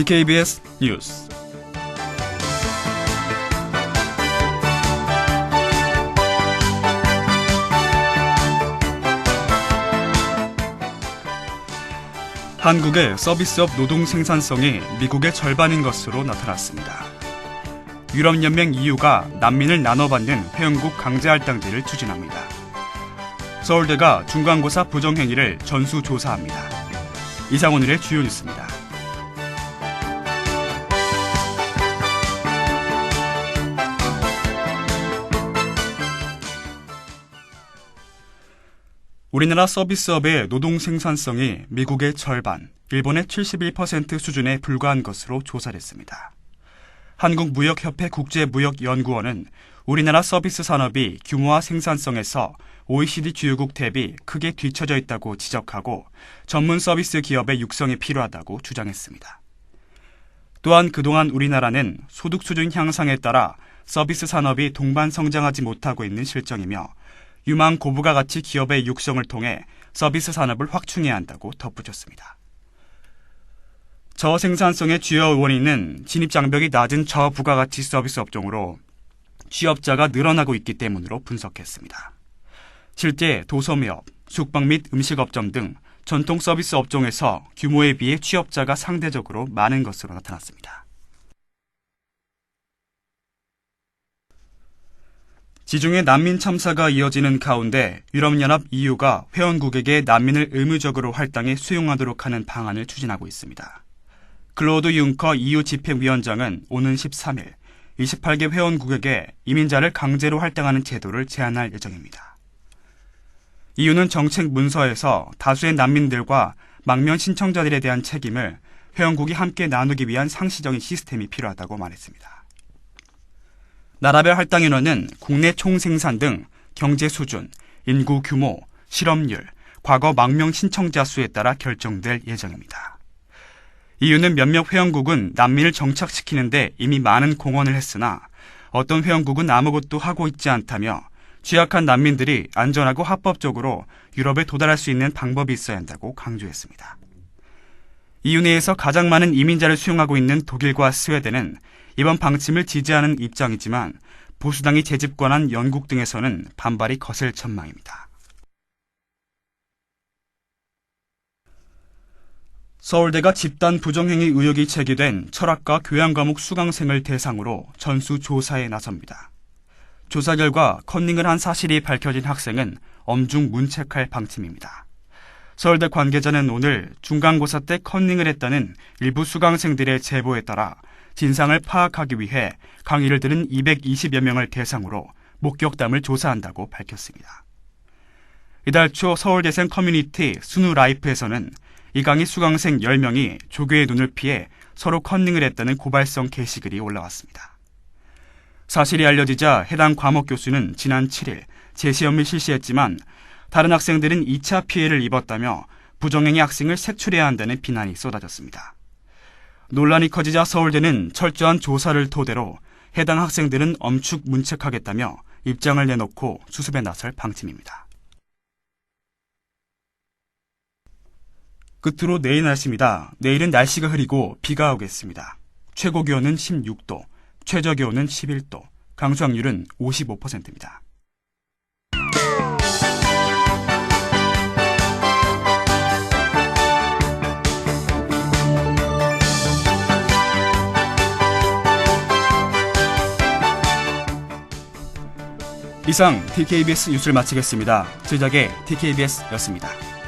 DKBS 뉴스. 한국의 서비스업 노동 생산성이 미국의 절반인 것으로 나타났습니다. 유럽연맹 EU가 난민을 나눠받는 회원국 강제할당제를 추진합니다. 서울대가 중간고사 부정행위를 전수조사합니다. 이상 오늘의 주요 뉴스입니다. 우리나라 서비스업의 노동 생산성이 미국의 절반, 일본의 71% 수준에 불과한 것으로 조사됐습니다. 한국무역협회 국제무역연구원은 우리나라 서비스 산업이 규모와 생산성에서 OECD 주요국 대비 크게 뒤처져 있다고 지적하고 전문 서비스 기업의 육성이 필요하다고 주장했습니다. 또한 그동안 우리나라는 소득 수준 향상에 따라 서비스 산업이 동반 성장하지 못하고 있는 실정이며 유망 고부가 가치 기업의 육성을 통해 서비스 산업을 확충해야 한다고 덧붙였습니다. 저생산성의 주요 원인은 진입장벽이 낮은 저부가가치 서비스 업종으로 취업자가 늘어나고 있기 때문으로 분석했습니다. 실제 도소매업, 숙박 및 음식업점 등 전통 서비스 업종에서 규모에 비해 취업자가 상대적으로 많은 것으로 나타났습니다. 지중해 난민 참사가 이어지는 가운데 유럽연합 EU가 회원국에게 난민을 의무적으로 할당해 수용하도록 하는 방안을 추진하고 있습니다. 클로드 융커 EU 집행위원장은 오는 13일 28개 회원국에게 이민자를 강제로 할당하는 제도를 제안할 예정입니다. EU는 정책 문서에서 다수의 난민들과 망명 신청자들에 대한 책임을 회원국이 함께 나누기 위한 상시적인 시스템이 필요하다고 말했습니다. 나라별 할당 인원은 국내 총생산 등 경제 수준, 인구 규모, 실업률, 과거 망명 신청자 수에 따라 결정될 예정입니다. EU는 몇몇 회원국은 난민을 정착시키는데 이미 많은 공헌을 했으나 어떤 회원국은 아무것도 하고 있지 않다며 취약한 난민들이 안전하고 합법적으로 유럽에 도달할 수 있는 방법이 있어야 한다고 강조했습니다. EU 내에서 가장 많은 이민자를 수용하고 있는 독일과 스웨덴은 이번 방침을 지지하는 입장이지만 보수당이 재집권한 영국 등에서는 반발이 거셀 전망입니다. 서울대가 집단 부정행위 의혹이 제기된 철학과 교양과목 수강생을 대상으로 전수조사에 나섭니다. 조사 결과 컨닝을 한 사실이 밝혀진 학생은 엄중 문책할 방침입니다. 서울대 관계자는 오늘 중간고사 때 컨닝을 했다는 일부 수강생들의 제보에 따라 진상을 파악하기 위해 강의를 들은 220여 명을 대상으로 목격담을 조사한다고 밝혔습니다. 이달 초 서울대생 커뮤니티 스누라이프에서는 이 강의 수강생 10명이 조교의 눈을 피해 서로 컨닝을 했다는 고발성 게시글이 올라왔습니다. 사실이 알려지자 해당 과목 교수는 지난 7일 재시험을 실시했지만 다른 학생들은 2차 피해를 입었다며 부정행위 학생을 색출해야 한다는 비난이 쏟아졌습니다. 논란이 커지자 서울대는 철저한 조사를 토대로 해당 학생들은 엄축 문책하겠다며 입장을 내놓고 수습에 나설 방침입니다. 끝으로 내일 날씨입니다. 내일은 날씨가 흐리고 비가 오겠습니다. 최고 기온은 16도, 최저 기온은 11도, 강수확률은 55%입니다. 이상 DKBS 뉴스를 마치겠습니다. 제작의 DKBS였습니다.